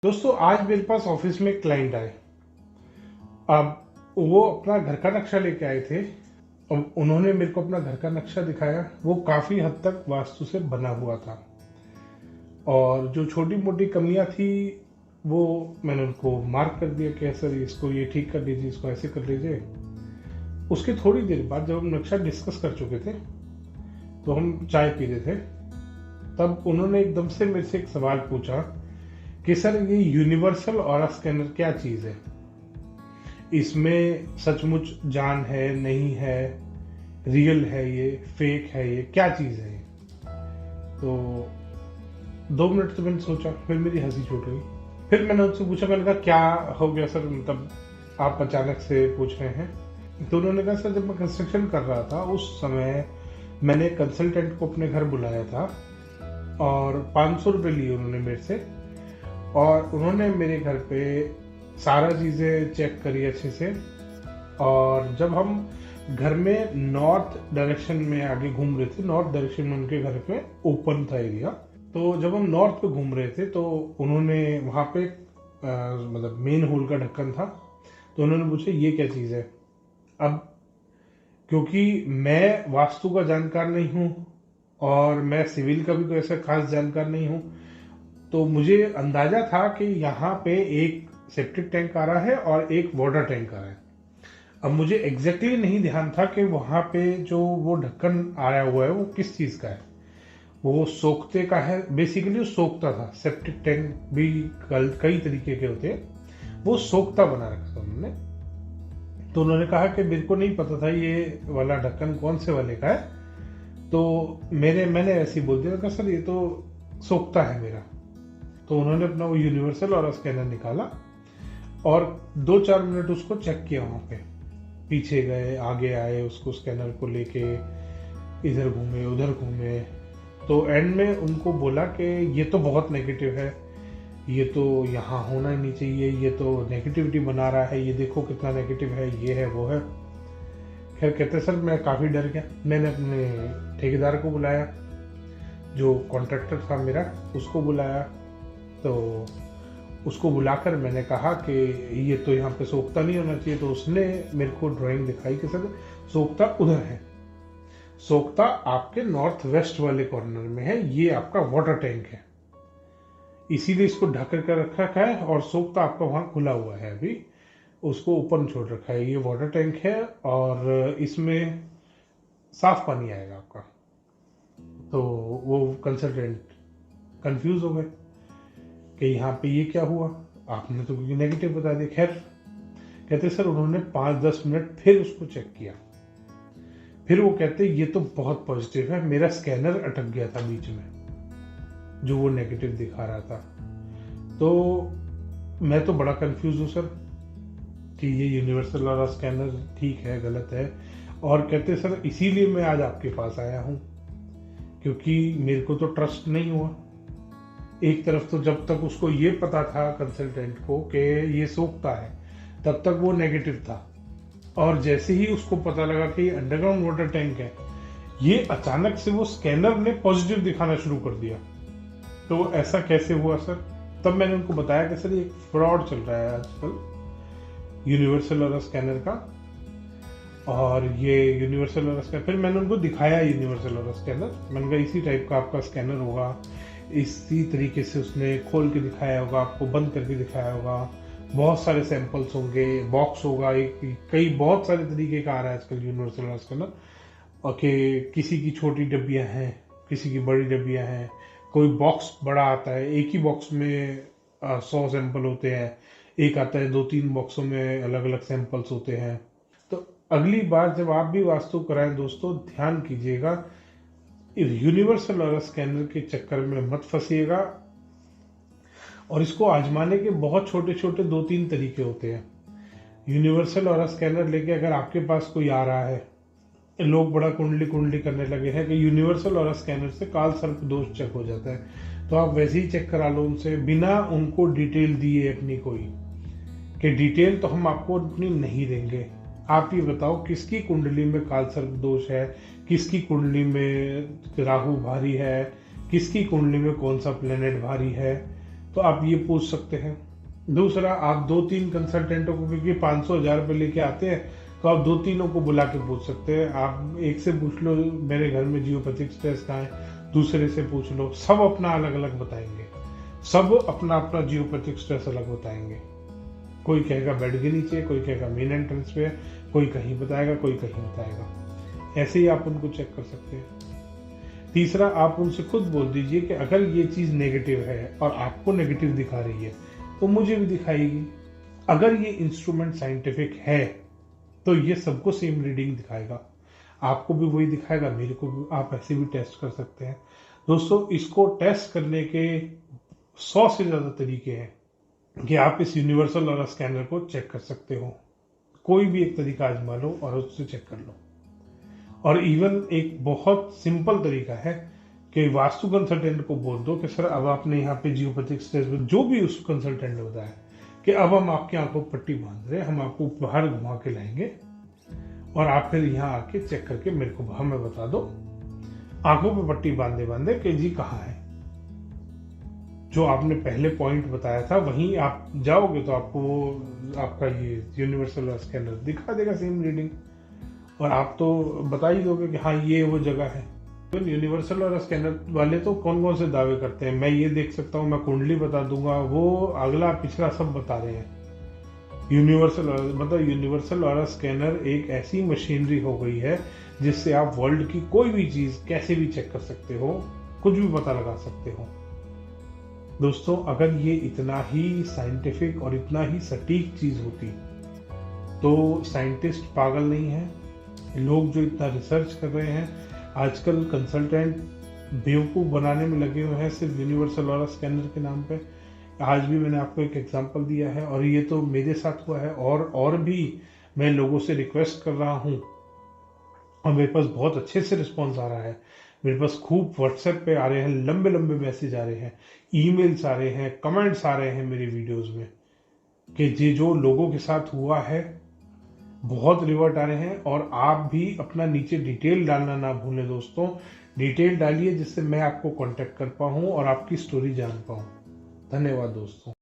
दोस्तों आज मेरे पास ऑफिस में क्लाइंट आए। अब वो अपना घर का नक्शा लेके आए थे। अब उन्होंने मेरे को अपना घर का नक्शा दिखाया। वो काफी हद तक वास्तु से बना हुआ था और जो छोटी मोटी कमियां थी वो मैंने उनको मार्क कर दिया कि सर इसको ये ठीक कर लीजिए, इसको ऐसे कर लीजिए। उसके थोड़ी देर बाद जब हम नक्शा डिस्कस कर चुके थे तो हम चाय पी रहे थे, तब उन्होंने एकदम से मेरे से एक सवाल पूछा कि सर ये यूनिवर्सल ऑरा स्कैनर क्या चीज है, इसमें सचमुच जान है नहीं है, रियल है ये, फेक है ये, क्या चीज है ये? तो 2 मिनट तो मैंने सोचा, फिर मेरी हंसी छूट गई। फिर मैंने उनसे पूछा, मैंने कहा क्या हो गया सर, मतलब आप अचानक से पूछ रहे हैं? तो उन्होंने कहा सर जब मैं कंस्ट्रक्शन कर रहा था उस समय मैंने कंसल्टेंट को अपने घर बुलाया था और 500 रुपये लिए उन्होंने मेरे से, और उन्होंने मेरे घर पे सारा चीज़ें चेक करी अच्छे से। और जब हम घर में नॉर्थ डायरेक्शन में आगे घूम रहे थे, नॉर्थ डायरेक्शन में उनके घर पे ओपन था एरिया, तो जब हम नॉर्थ पे घूम रहे थे तो उन्होंने वहाँ पे मतलब मेन होल का ढक्कन था, तो उन्होंने पूछा ये क्या चीज़ है। अब क्योंकि मैं वास्तु का जानकार नहीं हूँ और मैं सिविल का भी कोई ऐसा खास जानकार नहीं हूँ, तो मुझे अंदाजा था कि यहाँ पे एक सेप्टिक टैंक आ रहा है और एक वाटर टैंक आ रहा है। अब मुझे एग्जैक्टली नहीं ध्यान था कि वहाँ पे जो वो ढक्कन आया हुआ है वो किस चीज़ का है। वो सोखते का है, बेसिकली वो सोखता था। सेप्टिक टैंक भी कई तरीके के होते हैं, वो सोखता बना रखा था उन्होंने। तो उन्होंने कहा कि मेरे को नहीं पता था ये वाला ढक्कन कौन से वाले का है, तो मैंने ऐसे ही बोल दिया कि सर ये तो सोखता है मेरा। तो उन्होंने अपना वो यूनिवर्सल और स्कैनर निकाला और 2-4 मिनट उसको चेक किया। वहाँ पे पीछे गए, आगे आए, उसको स्कैनर को लेके इधर घूमे उधर घूमे, तो एंड में उनको बोला कि ये तो बहुत नेगेटिव है, ये तो यहाँ होना ही नहीं चाहिए, ये तो नेगेटिविटी बना रहा है, ये देखो कितना नेगेटिव है, ये है वो है। खैर कहते सर मैं काफ़ी डर गया। मैंने अपने ठेकेदार को बुलाया, जो कॉन्ट्रैक्टर था मेरा उसको बुलाया। तो उसको बुलाकर मैंने कहा कि ये तो यहाँ पे सोखता नहीं होना चाहिए। तो उसने मेरे को ड्राइंग दिखाई कि सर सोखता उधर है, सोखता आपके नॉर्थ वेस्ट वाले कॉर्नर में है, ये आपका वाटर टैंक है, इसीलिए इसको ढक कर रखा है, और सोखता आपका वहाँ खुला हुआ है, अभी उसको ओपन छोड़ रखा है। ये वाटर टैंक है और इसमें साफ पानी आएगा आपका। तो वो कंसल्टेंट कंफ्यूज हो गए कि यहाँ पे ये क्या हुआ, आपने तो क्योंकि नेगेटिव बता दिया। खैर कहते सर उन्होंने 5-10 मिनट फिर उसको चेक किया, फिर वो कहते ये तो बहुत पॉजिटिव है, मेरा स्कैनर अटक गया था बीच में जो वो नेगेटिव दिखा रहा था। तो मैं तो बड़ा कंफ्यूज हूँ सर कि ये यूनिवर्सल वाला स्कैनर ठीक है गलत है। और कहते सर इसीलिए मैं आज आपके पास आया हूँ, क्योंकि मेरे को तो ट्रस्ट नहीं हुआ। एक तरफ तो जब तक उसको ये पता था कंसल्टेंट को कि ये सोखता है, तब तक वो नेगेटिव था, और जैसे ही उसको पता लगा कि ये अंडरग्राउंड वाटर टैंक है, ये अचानक से वो स्कैनर ने पॉजिटिव दिखाना शुरू कर दिया। तो ऐसा कैसे हुआ सर? तब मैंने उनको बताया कि सर ये फ्रॉड चल रहा है आजकल यूनिवर्सल और स्कैनर का, और ये यूनिवर्सल और स्कैनर। फिर मैंने उनको दिखाया यूनिवर्सल और स्कैनर, मैंने कहा इसी टाइप का आपका स्कैनर होगा, इसी तरीके से उसने खोल के दिखाया होगा, आपको बंद करके दिखाया होगा, बहुत सारे सैंपल्स होंगे, बॉक्स होगा, कई बहुत सारे तरीके का आ रहा है आजकल यूनिवर्सल और स्कैनर। और कि किसी की छोटी डब्बियां हैं, किसी की बड़ी डब्बियां हैं, कोई बॉक्स बड़ा आता है, एक ही बॉक्स में 100 सैंपल होते हैं, एक आता है 2-3 बॉक्सों में अलग अलग सैंपल्स होते हैं। तो अगली बार जब आप भी वास्तु कराएं दोस्तों, ध्यान कीजिएगा, यूनिवर्सल और स्कैनर के चक्कर में मत फंसिएगा। और इसको आजमाने के बहुत छोटे छोटे 2-3 तरीके होते हैं। यूनिवर्सल और स्कैनर लेके अगर आपके पास कोई आ रहा है, लोग बड़ा कुंडली करने लगे हैं कि यूनिवर्सल और स्कैनर से काल सर्प दोष चेक हो जाता है, तो आप वैसे ही चेक करा लो उनसे, बिना उनको डिटेल दिए अपनी कोई, कि डिटेल तो हम आपको अपनी नहीं देंगे। आप ये बताओ किसकी कुंडली में काल सर्प दोष है, किसकी कुंडली में राहु भारी है, किसकी कुंडली में कौन सा प्लेनेट भारी है, तो आप ये पूछ सकते हैं। दूसरा, आप 2-3 कंसल्टेंटों को, क्योंकि 500-1000 रुपये लेके आते हैं, तो आप 2-3 को बुला के पूछ सकते हैं। आप एक से पूछ लो मेरे घर में जियोपैथिक स्ट्रेस कहाँ है, दूसरे से पूछ लो, सब अपना अलग अलग बताएंगे, सब अपना अपना जियोपैथिक स्ट्रेस अलग बताएंगे। कोई कहेगा बेड के नीचे, कोई कहेगा मेन एंट्रेंस पे, कोई कहीं बताएगा, कोई कहीं बताएगा। ऐसे ही आप उनको चेक कर सकते हैं। तीसरा, आप उनसे खुद बोल दीजिए कि अगर ये चीज नेगेटिव है और आपको नेगेटिव दिखा रही है तो मुझे भी दिखाएगी। अगर ये इंस्ट्रूमेंट साइंटिफिक है तो ये सबको सेम रीडिंग दिखाएगा, आपको भी वही दिखाएगा, मेरे को भी। आप ऐसे भी टेस्ट कर सकते हैं। दोस्तों, इसको टेस्ट करने के 100 से ज्यादा तरीके हैं कि आप इस यूनिवर्सल ऑरा स्कैनर को चेक कर सकते हो। कोई भी एक तरीका आजमा लो और उससे चेक कर लो। और इवन एक बहुत सिंपल तरीका है कि वास्तु कंसल्टेंट को बोल दो कि सर अब आपने यहाँ पे जियोपैथिक स्ट्रेस में जो भी उस कंसल्टेंट ने बताया कि अब हम आपकी आंखों पर पट्टी बांध रहे हैं, हम आपको बाहर घुमा के लाएंगे और आप फिर यहाँ आके चेक करके मेरे को हमें बता दो, आंखों पे पट्टी बांधे बांधे कि जी कहाँ है। जो आपने पहले पॉइंट बताया था वहीं आप जाओगे तो आपको वो आपका ये यूनिवर्सल स्कैनर दिखा देगा सेम रीडिंग, और आप तो बता ही दोगे कि हाँ ये वो जगह है। तो यूनिवर्सल और स्कैनर वाले तो कौन कौन से दावे करते हैं, मैं ये देख सकता हूँ, मैं कुंडली बता दूंगा, वो अगला पिछला सब बता रहे हैं। यूनिवर्सल और स्कैनर एक ऐसी मशीनरी हो गई है जिससे आप वर्ल्ड की कोई भी चीज कैसे भी चेक कर सकते हो, कुछ भी पता लगा सकते हो। दोस्तों, अगर ये इतना ही साइंटिफिक और इतना ही सटीक चीज होती तो साइंटिस्ट पागल नहीं है। लोग जो इतना रिसर्च कर रहे हैं, आजकल कंसल्टेंट बेवकूफ़ बनाने में लगे हुए हैं सिर्फ यूनिवर्सल ऑरा स्कैनर के नाम पे। आज भी मैंने आपको एक एग्जांपल दिया है और ये तो मेरे साथ हुआ है, और भी मैं लोगों से रिक्वेस्ट कर रहा हूँ और मेरे पास बहुत अच्छे से रिस्पॉन्स आ रहा है। मेरे पास खूब व्हाट्सएप पे आ रहे हैं, लंबे लंबे मैसेज आ रहे हैं, ईमेल्स आ रहे हैं, कमेंट्स आ रहे हैं मेरी वीडियोज़ में कि जो लोगों के साथ हुआ है बहुत रिवर्ट आ रहे हैं। और आप भी अपना नीचे डिटेल डालना ना भूलें दोस्तों, डिटेल डालिए जिससे मैं आपको कांटेक्ट कर पाऊँ और आपकी स्टोरी जान पाऊँ। धन्यवाद दोस्तों।